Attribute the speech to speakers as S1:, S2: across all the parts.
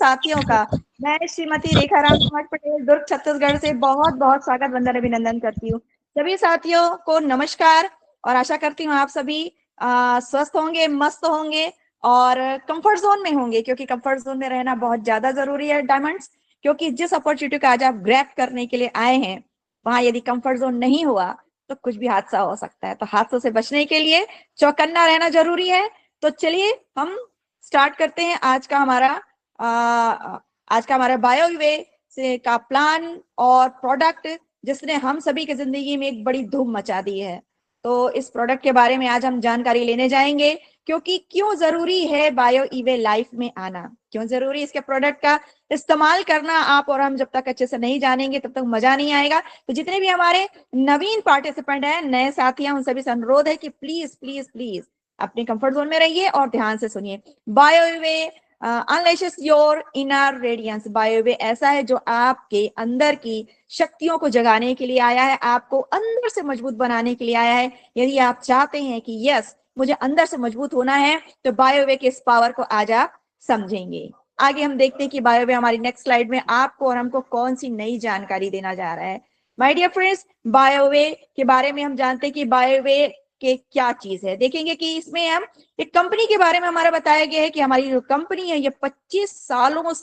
S1: साथियों का मैं श्रीमती रेखा राम समाज पटेल दुर्ग छत्तीसगढ़ से बहुत बहुत स्वागत वंदन अभिनंदन करती हूँ। सभी साथियों को नमस्कार और आशा करती हूँ आप सभी स्वस्थ होंगे, मस्त होंगे और कंफर्ट जोन में होंगे, क्योंकि कंफर्ट जोन में रहना बहुत ज्यादा जरूरी है डायमंड्स। क्योंकि जिस अपॉर्चुनिटी को आज आप ग्रैब करने के लिए आए हैं, वहां यदि कंफर्ट जोन नहीं हुआ तो कुछ भी हादसा हो सकता है। तो हादसों से बचने के लिए चौकन्ना रहना जरूरी है। तो चलिए हम स्टार्ट करते हैं आज का हमारा बायोवे से का प्लान और प्रोडक्ट, जिसने हम सभी की जिंदगी में एक बड़ी धूम मचा दी है। तो इस प्रोडक्ट के बारे में आज हम जानकारी लेने जाएंगे, क्योंकि क्यों जरूरी है बायो ईवे लाइफ में आना, क्यों जरूरी इसके प्रोडक्ट का इस्तेमाल करना। आप और हम जब तक अच्छे से नहीं जानेंगे तब तक मजा नहीं आएगा। तो जितने भी हमारे नवीन पार्टिसिपेंट हैं, नए साथी हैं, उन सभी से अनुरोध है कि प्लीज प्लीज प्लीज अपने कंफर्ट जोन में रहिए और ध्यान से सुनिए। बायोवे अनलेशेस योर इनर रेडियंस। बायोवे ऐसा है जो आपके अंदर की शक्तियों को जगाने के लिए आया है, आपको अंदर से मजबूत बनाने के लिए आया है। यदि आप चाहते हैं कि यस मुझे अंदर से मजबूत होना है, तो बायोवे के इस पावर को आज आप समझेंगे। आगे हम देखते हैं कि बायोवे हमारी नेक्स्ट स्लाइड में आपको और हमको कौन सी नई जानकारी देना जा रहा है। माय डियर फ्रेंड्स, बायोवे के बारे में हम जानते हैं कि बायोवे के क्या चीज है। देखेंगे कि इसमें हम एक कंपनी के बारे में हमारा बताया गया है कि हमारी जो कंपनी है ये 25 सालों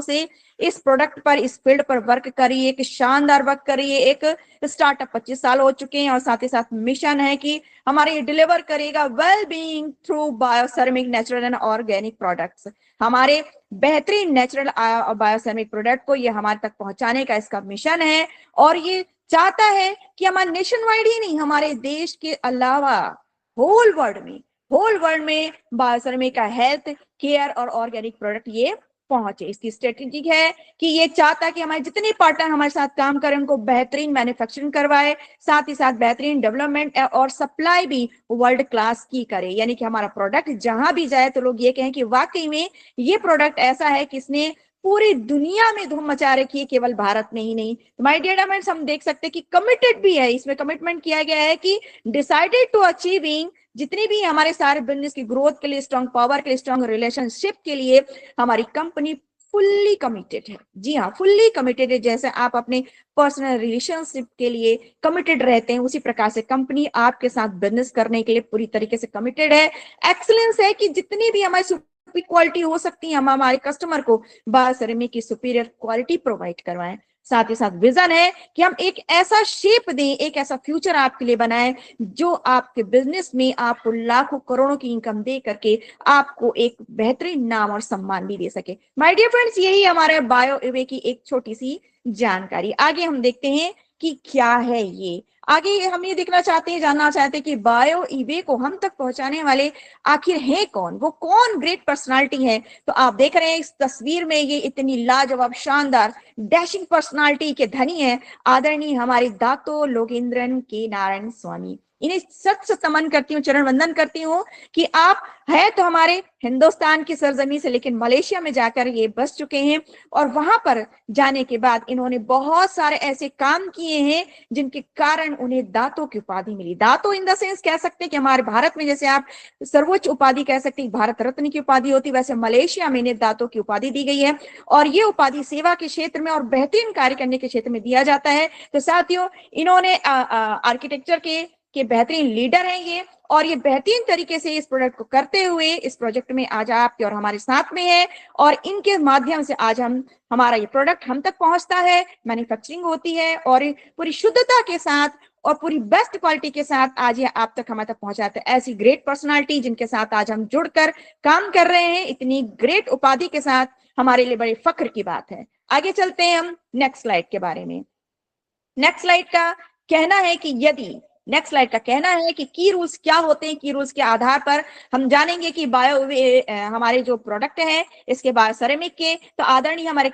S1: से इस प्रोडक्ट पर, इस फील्ड पर वर्क कर रही है, एक शानदार वर्क कर रही है। एक स्टार्टअप 25 साल हो चुके हैं और साथ ही साथ मिशन है कि हमारे ये डिलीवर करेगा well being through bioceramic natural and organic products. हमारे बेहतरीन नेचुरल बायोसेरेमिक प्रोडक्ट को ये हमारे तक पहुंचाने का इसका मिशन है। और ये चाहता है कि हमारे नेशन वाइड ही नहीं, हमारे देश के अलावा होल वर्ल्ड में बायोसेरेमिक का हेल्थ केयर और ऑर्गेनिक प्रोडक्ट ये पहुंचे। इसकी स्ट्रेटेजी है कि ये चाहता है कि हमारे जितने पार्टनर हमारे साथ काम करें उनको बेहतरीन मैन्युफैक्चरिंग करवाए, साथ ही साथ बेहतरीन डेवलपमेंट और सप्लाई भी वर्ल्ड क्लास की करे। यानी कि हमारा प्रोडक्ट जहां भी जाए तो लोग ये कहें कि वाकई में ये प्रोडक्ट ऐसा है कि इसने पूरी दुनिया में धूम मचा रखी है, केवल भारत में ही नहीं। माय डियर डायमंड्स, हम देख सकते हैं कि कमिटेड भी है, इसमें कमिटमेंट किया गया है कि डिसाइडेड टू अचीविंग, जितनी भी हमारे सारे बिजनेस की ग्रोथ के लिए, स्ट्रॉन्ग पावर के लिए, स्ट्रॉन्ग रिलेशनशिप के लिए हमारी कंपनी फुल्ली कमिटेड है। जी हाँ, फुल्ली कमिटेड है। जैसे आप अपने पर्सनल रिलेशनशिप के लिए कमिटेड रहते हैं, उसी प्रकार से कंपनी आपके साथ बिजनेस करने के लिए पूरी तरीके से कमिटेड है। एक्सीलेंस है कि जितनी भी हमारी क्वालिटी हो सकती है, हम हमारे कस्टमर को बायोसेरेमिक की सुपीरियर क्वालिटी प्रोवाइड करवाएं। साथ ही साथ विजन है कि हम एक ऐसा शेप दें, एक ऐसा फ्यूचर आपके लिए बनाएं जो आपके बिजनेस में आपको लाखों करोड़ों की इनकम दे करके आपको एक बेहतरीन नाम और सम्मान भी दे सके। माय डियर फ्रेंड्स, यही हमारे बायोवे की एक छोटी सी जानकारी। आगे हम देखते हैं कि क्या है ये। आगे हम ये देखना चाहते हैं, जानना चाहते हैं कि बायो ईवे को हम तक पहुंचाने वाले आखिर है कौन, वो कौन ग्रेट पर्सनालिटी है। तो आप देख रहे हैं इस तस्वीर में ये इतनी लाजवाब, शानदार, डैशिंग पर्सनालिटी के धनी है आदरणीय हमारे दातो लोकेंद्रन के नारायण स्वामी। इन्हें सच से नमन करती हूँ, चरण वंदन करती हूँ कि आप है तो हमारे हिंदुस्तान की सरजमी से, लेकिन मलेशिया में जाकर ये बस चुके हैं। और वहां पर जाने के बाद इन्होंने बहुत सारे ऐसे काम किए हैं जिनके कारण उन्हें दातो की उपाधि मिली। दातो इन द सेंस कह सकते हैं कि हमारे भारत में जैसे आप सर्वोच्च उपाधि कह सकते हैं, भारत रत्न की उपाधि होती, वैसे मलेशिया में इन्हें दातो की उपाधि दी गई है। और ये उपाधि सेवा के क्षेत्र में और बेहतरीन कार्य करने के क्षेत्र में दिया जाता है। तो साथियों, इन्होंने आर्किटेक्चर के बेहतरीन लीडर हैं ये, और ये बेहतरीन तरीके से इस प्रोडक्ट को करते हुए इस प्रोजेक्ट में आज आपके और हमारे साथ में है। और इनके माध्यम से आज हमारा ये प्रोडक्ट हम तक पहुंचता है, मैन्युफैक्चरिंग होती है और पूरी शुद्धता के साथ और पूरी बेस्ट क्वालिटी के साथ आज ये आप तक, हमारे तक पहुंचाते हैं। ऐसी ग्रेट पर्सनालिटी जिनके साथ आज हम जुड़कर काम कर रहे हैं, इतनी ग्रेट उपाधि के साथ, हमारे लिए बड़े फख्र की बात है। आगे चलते हैं हम नेक्स्ट स्लाइड के बारे में। नेक्स्ट स्लाइड का कहना है कि नेक्स्ट स्लाइड का कहना है कि की रूल्स क्या होते हैं। की रूल्स के आधार पर हम जानेंगे कि बायो हमारे जो प्रोडक्ट है इसके बायोसेरेमिक के, तो आदरणीय हमारे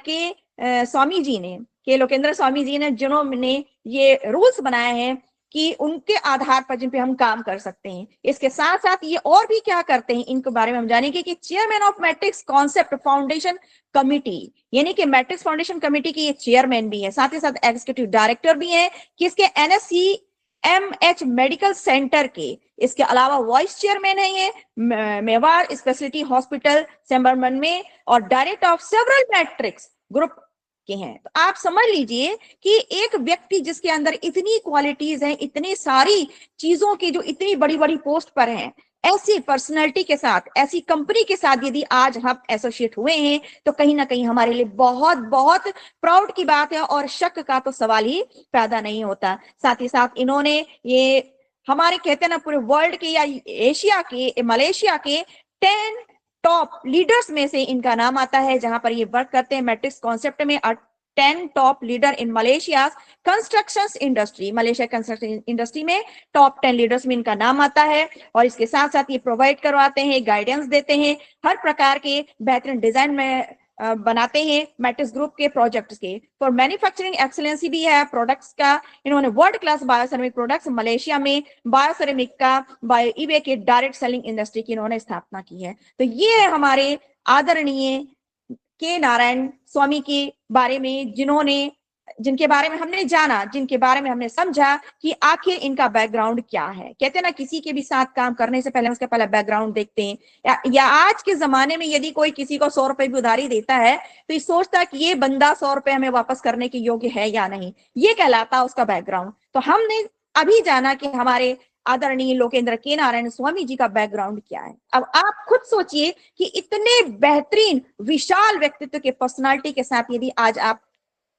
S1: स्वामी जी ने, के लोकेंद्र स्वामी जी ने, जिन्होंने ये रूल्स बनाए हैं कि उनके आधार पर जिन पे हम काम कर सकते हैं। इसके साथ साथ ये और भी क्या करते हैं, इनके बारे में हम जानेंगे कि chairman of matrix concept foundation committee, यानी कि मैट्रिक्स फाउंडेशन कमिटी की ये चेयरमैन भी है, साथ ही साथ एग्जीक्यूटिव डायरेक्टर भी है, कि इसके एनएससी MH मेडिकल सेंटर के, इसके अलावा वाइस चेयरमैन है ये मेवाड़ स्पेशलिटी हॉस्पिटल सेम्बरमन में, और director of several matrix group के हैं। तो आप समझ लीजिए कि एक व्यक्ति जिसके अंदर इतनी क्वालिटीज हैं, इतनी सारी चीजों की, जो इतनी बड़ी बड़ी पोस्ट पर हैं, ऐसी पर्सनैलिटी के साथ, ऐसी कंपनी के साथ यदि आज हम एसोसिएट हुए हैं, तो कहीं ना कहीं हमारे लिए बहुत बहुत प्राउड की बात है, और शक का तो सवाल ही पैदा नहीं होता। साथ ही साथ इन्होंने ये हमारे कहते हैं ना पूरे वर्ल्ड के या एशिया के, मलेशिया के 10 टॉप लीडर्स में से इनका नाम आता है, जहां पर ये वर्क करते हैं मैट्रिक्स कॉन्सेप्ट में। 10 top leader in Malaysia construction industry, Malaysia construction industry में टॉप 10 लीडर्स में इनका नाम आता है। और इसके साथ साथ ये प्रोवाइड करवाते हैं, गाइडेंस देते हैं, हर प्रकार के बेहतरीन डिजाइन में बनाते हैं मैट्रिक्स ग्रुप के प्रोजेक्ट्स के। फॉर मैन्युफैक्चरिंग एक्सीलेंसी भी है प्रोडक्ट्स का। इन्होंने वर्ल्ड क्लास बायोसेरेमिक प्रोडक्ट्स मलेशिया में बायोसेरेमिक का बायो ईवे के डायरेक्ट सेलिंग इंडस्ट्री की इन्होंने स्थापना की है। तो ये है हमारे आदरणीय के नारायण स्वामी के बारे में, जिनके बारे में हमने जाना, जिनके बारे में हमने समझा कि आखिर इनका बैकग्राउंड क्या है। कहते हैं ना, किसी के भी साथ काम करने से पहले उसका पहला बैकग्राउंड देखते हैं। या आज के जमाने में यदि कोई किसी को 100 रुपए भी उधारी देता है, तो ये सोचता है कि ये बंदा 100 रुपए हमें वापस करने के योग्य है या नहीं। ये कहलाता उसका बैकग्राउंड। तो हमने अभी जाना कि हमारे आदरणीय लोकेंद्र के नारायण स्वामी जी का बैकग्राउंड क्या है। अब आप खुद सोचिए कि इतने बेहतरीन विशाल व्यक्तित्व के पर्सनालिटी के साथ यदि आज आप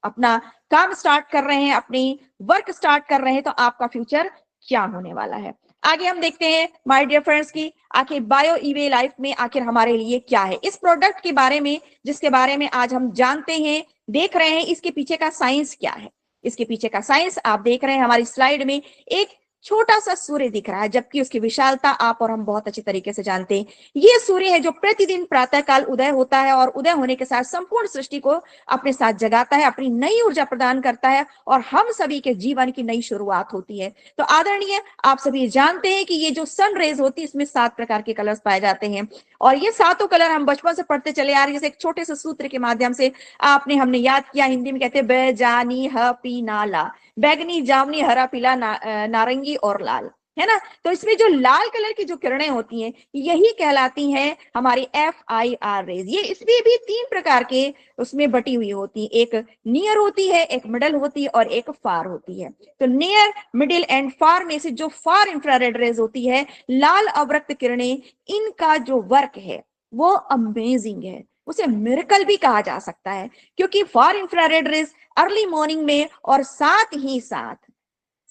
S1: अपना काम स्टार्ट कर रहे हैं, अपनी वर्क स्टार्ट कर रहे हैं, तो आपका फ्यूचर क्या होने वाला है। आगे हम देखते हैं माय डियर फ्रेंड्स की आखिर बायो ईवे लाइफ में आखिर हमारे लिए क्या है। इस प्रोडक्ट के बारे में, जिसके बारे में आज हम जानते हैं, देख रहे हैं, इसके पीछे का साइंस क्या है। इसके पीछे का साइंस आप देख रहे हैं हमारी स्लाइड में, एक छोटा सा सूर्य दिख रहा है, जबकि उसकी विशालता आप और हम बहुत अच्छे तरीके से जानते हैं। ये सूर्य है जो प्रतिदिन प्रातः काल उदय होता है, और उदय होने के साथ संपूर्ण सृष्टि को अपने साथ जगाता है, अपनी नई ऊर्जा प्रदान करता है, और हम सभी के जीवन की नई शुरुआत होती है। तो आदरणीय, आप सभी जानते हैं कि ये जो सन रेज होती है, इसमें 7 प्रकार के कलर्स पाए जाते हैं, और ये सातों कलर हम बचपन से पढ़ते चले आ रहे हैं। जैसे एक छोटे से सूत्र के माध्यम से हमने याद किया, हिंदी में कहते हैं बे जानी ह पी नाला, बैगनी, जामुनी, हरा, पीला, नारंगी और लाल, है ना। तो इसमें जो लाल कलर की जो किरणें होती हैं, यही कहलाती हैं हमारी FIR रेज। ये इसमें भी 3 प्रकार के उसमें बटी हुई होती है, एक नियर होती है, एक मिडल होती है, और एक फार होती है। तो नियर, मिडिल एंड फार में से जो फार इंफ्रारेड रेज होती है, लाल अवरक्त किरणें, इनका जो वर्क है वो अमेजिंग है, उसे मिरेकल भी कहा जा सकता है, क्योंकि फार इंफ्रारेड रेज अर्ली मॉर्निंग में और साथ ही साथ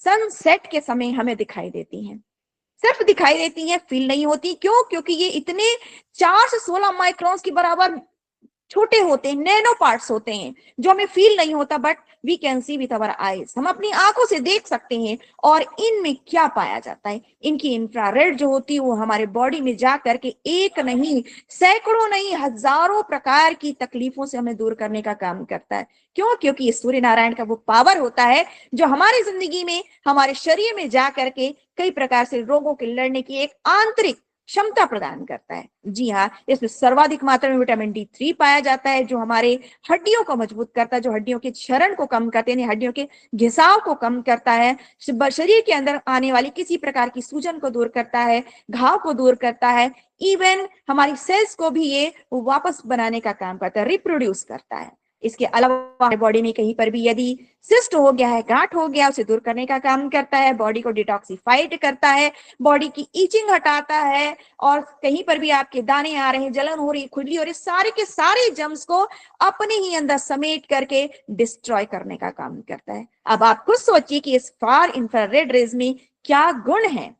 S1: सनसेट के समय हमें दिखाई देती हैं। सिर्फ दिखाई देती हैं, फील नहीं होती। क्यों? क्योंकि ये इतने 4 से 16 माइक्रोन्स के बराबर छोटे होते हैं, नैनो पार्ट्स होते हैं, जो हमें फील नहीं होता, but we can see with our eyes, हम अपनी आंखों से देख सकते हैं। और इनमें क्या पाया जाता है, इनकी इंफ्रारेड जो होती है वो हमारे बॉडी में जा करके एक नहीं, सैकड़ों नहीं, हजारों प्रकार की तकलीफों से हमें दूर करने का काम करता है। क्यों? क्योंकि ये सूर्य नारायण का वो पावर होता है जो हमारी जिंदगी में, हमारे शरीर में जा करके कई प्रकार से रोगों के लड़ने की एक आंतरिक क्षमता प्रदान करता है। जी हाँ, इसमें सर्वाधिक मात्रा में विटामिन D3 पाया जाता है, जो हमारे हड्डियों को मजबूत करता है, जो हड्डियों के क्षरण को कम करते हैं, हड्डियों के घिसाव को कम करता है, शरीर के अंदर आने वाली किसी प्रकार की सूजन को दूर करता है, घाव को दूर करता है, इवन हमारी सेल्स को भी ये वापस बनाने का काम करता है, रिप्रोड्यूस करता है। इसके अलावा बॉडी में कहीं पर भी यदि सिस्ट हो गया है, गांठ हो गया, उसे दूर करने का काम करता है, बॉडी को डिटॉक्सिफाइड करता है, बॉडी की ईचिंग हटाता है, और कहीं पर भी आपके दाने आ रहे हैं, जलन हो रही, खुजली हो रही, सारे के सारे जम्स को अपने ही अंदर समेट करके डिस्ट्रॉय करने का काम करता है। अब आप खुद सोचिए कि इस फार इंफ्रारेड रेज में क्या गुण है।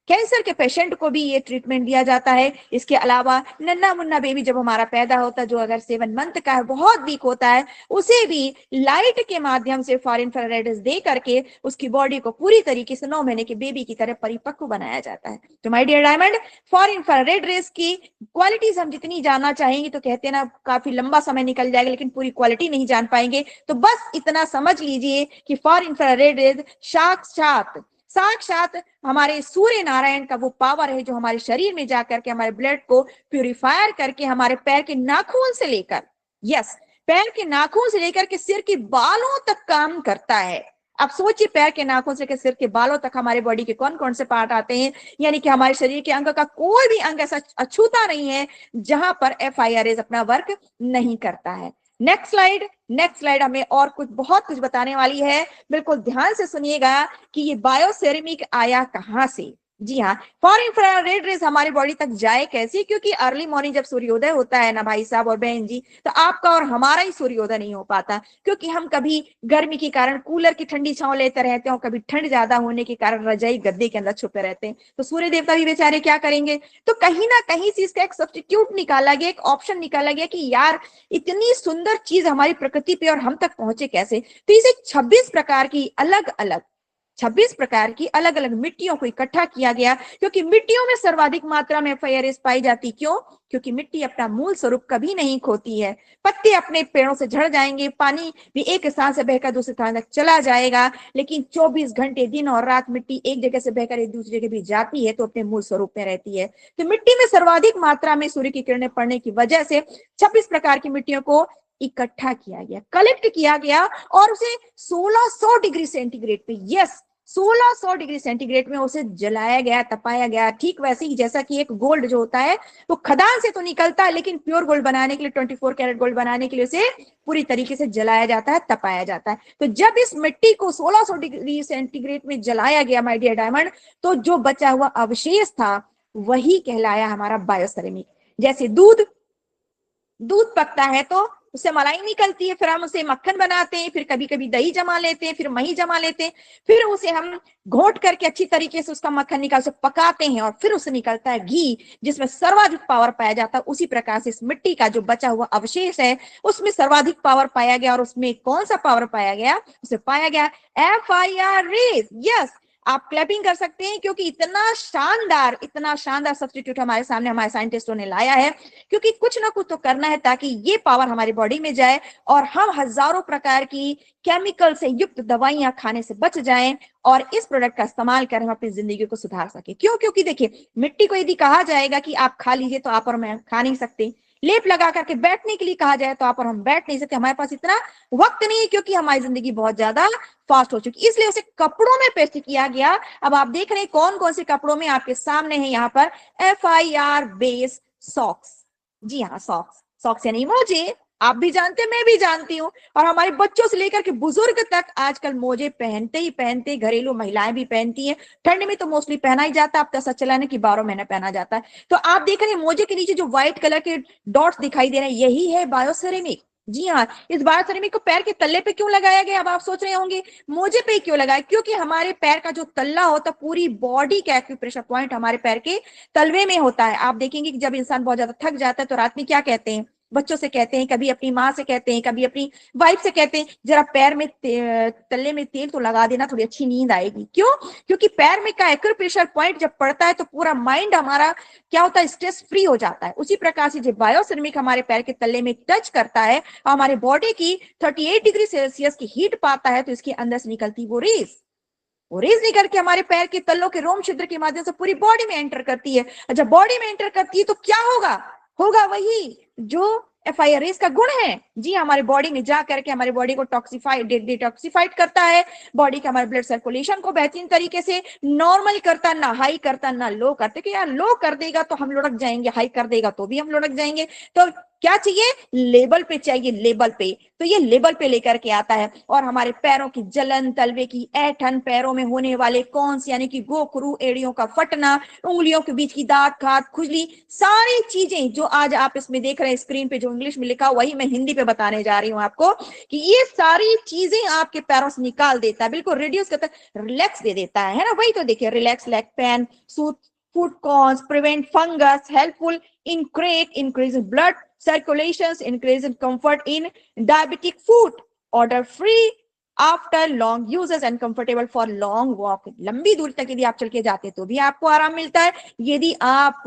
S1: कैंसर के पेशेंट को भी ये ट्रीटमेंट दिया जाता है। इसके अलावा नन्हा मुन्ना बेबी जब हमारा पैदा होता है, जो अगर 7 मंथ का है, बहुत वीक होता है, उसे भी लाइट के माध्यम से फार इंफ्रारेड दे करके उसकी बॉडी को पूरी तरीके से 9 महीने के बेबी की तरह परिपक्व बनाया जाता है। तो my dear diamond, far infrared rays की क्वालिटीज हम जितनी जानना चाहेंगे, तो कहते हैं ना काफी लंबा समय निकल जाएगा, लेकिन पूरी क्वालिटी नहीं जान पाएंगे। तो बस इतना समझ लीजिए कि फार इंफ्रारेड रेज साक्षात हमारे सूर्य नारायण का वो पावर है, जो हमारे शरीर में जाकर के हमारे ब्लड को प्यूरिफायर करके हमारे पैर के नाखून से लेकर, यस, पैर के नाखून से लेकर के सिर के बालों तक काम करता है। आप सोचिए पैर के नाखून से लेकर सिर के बालों तक हमारे बॉडी के कौन कौन से पार्ट आते हैं, यानी कि हमारे शरीर के अंग का कोई भी अंग ऐसा अछूता नहीं है जहां पर FIRAs अपना वर्क नहीं करता है। नेक्स्ट स्लाइड हमें और कुछ बहुत कुछ बताने वाली है, बिल्कुल ध्यान से सुनिएगा कि ये बायोसेरेमिक आया कहां से। जी हाँ, फॉर इंफ्रारेड रेज हमारी बॉडी तक जाए कैसे, क्योंकि अर्ली मॉर्निंग जब सूर्योदय होता है ना भाई साहब और बहन जी, तो आपका और हमारा ही सूर्योदय नहीं हो पाता, क्योंकि हम कभी गर्मी के कारण कूलर की ठंडी छांव लेते रहते हैं और कभी ठंड ज्यादा होने के कारण रजाई गद्दे के अंदर छुपे रहते हैं, तो सूर्य देवता भी बेचारे क्या करेंगे। तो कहीं ना कहीं से इसका एक सब्स्टिट्यूट निकाला गया, एक ऑप्शन निकाला गया कि यार इतनी सुंदर चीज हमारी प्रकृति पे और हम तक पहुंचे कैसे। तो इसे 26 प्रकार की अलग अलग मिट्टियों को इकट्ठा किया गया, क्योंकि मिट्टियों में सर्वाधिक मात्रा में FIRAs पाई जाती। क्यों? क्योंकि मिट्टी अपना मूल स्वरूप कभी नहीं खोती है। पत्ते अपने पेड़ों से झड़ जाएंगे, पानी भी एक स्थान से बहकर दूसरे स्थान तक चला जाएगा, लेकिन 24 घंटे दिन और रात मिट्टी एक जगह से बहकर एक दूसरी जगह भी जाती है तो अपने मूल स्वरूप में रहती है। तो मिट्टी में सर्वाधिक मात्रा में सूर्य की किरणें पड़ने की वजह से 26 प्रकार की मिट्टियों को इकट्ठा किया गया, कलेक्ट किया गया और उसे 1600 डिग्री सेंटीग्रेड पे, यस 1600 डिग्री सेंटीग्रेड में उसे जलाया गया, तपाया गया। ठीक वैसे ही जैसा कि एक गोल्ड जो होता है वो खदान से तो निकलता है, लेकिन प्योर गोल्ड बनाने के लिए 24 कैरेट गोल्ड बनाने के लिए उसे पूरी तरीके से जलाया जाता है, तपाया जाता है। तो जब इस मिट्टी को 1600 डिग्री सेंटीग्रेड में जलाया गया माय डियर डायमंड, तो जो बचा हुआ अवशेष था वही कहलाया हमारा बायोसेरेमिक। जैसे दूध पकता है तो उससे मलाई निकलती है, फिर हम उसे मक्खन बनाते हैं, फिर कभी कभी दही जमा लेते हैं, फिर मही जमा लेते हैं, फिर उसे हम घोट करके अच्छी तरीके से उसका मक्खन निकाल से पकाते हैं और फिर उससे निकलता है घी, जिसमें सर्वाधिक पावर पाया जाता है। उसी प्रकार से इस मिट्टी का जो बचा हुआ अवशेष है उसमें सर्वाधिक पावर पाया गया, और उसमें कौन सा पावर पाया गया? उसे पाया गया FIRAs। यस, आप क्लैपिंग कर सकते हैं, क्योंकि इतना शानदार सब्स्टिट्यूट हमारे सामने हमारे साइंटिस्टों ने लाया है, क्योंकि कुछ ना कुछ तो करना है ताकि ये पावर हमारी बॉडी में जाए और हम हजारों प्रकार की केमिकल से युक्त दवाइयां खाने से बच जाएं और इस प्रोडक्ट का इस्तेमाल कर हम अपनी जिंदगी को सुधार सके। क्यों? क्योंकि देखिए, मिट्टी को यदि कहा जाएगा कि आप खा लीजिए तो आप और मैं खा नहीं सकते, लेप लगा करके बैठने के लिए कहा जाए तो आप और हम बैठ नहीं सकते, हमारे पास इतना वक्त नहीं है, क्योंकि हमारी जिंदगी बहुत ज्यादा फास्ट हो चुकी, इसलिए उसे कपड़ों में पेस्ट किया गया। अब आप देख रहे हैं कौन कौन से कपड़ों में, आपके सामने है यहाँ पर FIR बेस्ड सॉक्स। जी हाँ, सॉक्स यानी मोजे, आप भी जानते हैं, मैं भी जानती हूँ, और हमारे बच्चों से लेकर के बुजुर्ग तक आजकल मोजे पहनते ही पहनते, घरेलू महिलाएं भी पहनती हैं। ठंड में तो मोस्टली पहना ही जाता है, अब तो ऐसा चला नहीं कि 12 महीने पहना जाता है। तो आप देख रहे हैं मोजे के नीचे जो व्हाइट कलर के डॉट्स दिखाई दे रहे हैं, यही है बायोसेरेमिक। जी हाँ, इस बायोसेरेमिक को पैर के तल्ले पे क्यों लगाया गया? अब आप सोच रहे होंगे मोजे पे क्यों लगाया? क्योंकि हमारे पैर का जो तल्ला होता, पूरी बॉडी का एक्यूप्रेशर पॉइंट हमारे पैर के तलवे में होता है। आप देखेंगे कि जब इंसान बहुत ज्यादा थक जाता है तो रात में क्या कहते हैं, बच्चों से कहते हैं, कभी अपनी माँ से कहते हैं, कभी अपनी वाइफ से कहते हैं, जरा पैर में तल्ले में तेल तो लगा देना, थोड़ी अच्छी नींद आएगी। क्यों? क्योंकि पैर में का एक्यूप्रेशर पॉइंट जब पड़ता है तो पूरा माइंड हमारा क्या होता है, स्ट्रेस फ्री हो जाता है। उसी प्रकार से जब बायोसेरेमिक हमारे पैर के तल्ले में टच करता है और हमारे बॉडी की 38 डिग्री सेल्सियस की हीट पाता है, तो इसके अंदर से निकलती वो रेज निकल के हमारे पैर के तल्लों के रोम छिद्र के माध्यम से पूरी बॉडी में एंटर करती है। जब बॉडी में एंटर करती है तो क्या होगा वही जो FIRAs का गुण है। जी, हमारे बॉडी में जा करके हमारे बॉडी को डिटॉक्सिफाइड करता है, बॉडी का हमारे ब्लड सर्कुलेशन को बेहतरीन तरीके से नॉर्मल करता, ना हाई करता ना लो करते, कि यार लो कर देगा तो हम लुढ़क जाएंगे, हाई कर देगा तो भी हम लुढ़क जाएंगे। तो क्या चाहिए? लेबल पे चाहिए, लेबल पे। तो ये लेबल पे लेकर के आता है, और हमारे पैरों की जलन, तलवे की ऐठन, पैरों में होने वाले कॉन्स यानी कि गोखरू, एड़ियों का फटना, उंगलियों के बीच की दांत खात, खुजली, सारी चीजें जो आज आप इसमें देख रहे हैं स्क्रीन पे जो इंग्लिश में लिखा, वही मैं हिंदी पे बताने जा रही हूँ आपको, कि ये सारी चीजें आपके पैरों से निकाल देता है, बिल्कुल रिड्यूस करता है, रिलैक्स दे देता है ना। वही तो देखिए, relax leg pain, soothe foot cons, prevent fungus, helpful in crack, increase blood circulations, increase in comfort in diabetic foot, order free after long uses and comfortable for long walk। लंबी दूरी तक यदि आप चल के जाते तो भी आपको आराम मिलता है। यदि आप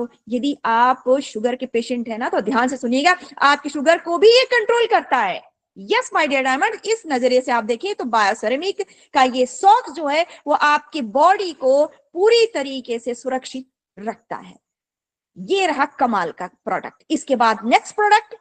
S1: शुगर के पेशेंट है ना, तो ध्यान से सुनिएगा, आपकी शुगर को भी ये कंट्रोल करता है। यस माय डियर डायमंड, इस नजरिए से आप देखिए तो बायोसेरेमिक का ये सॉक्स जो है वो आपकी बॉडी को पूरी तरीके से सुरक्षित रखता है। ये रहा कमाल का प्रोडक्ट। इसके बाद नेक्स्ट प्रोडक्ट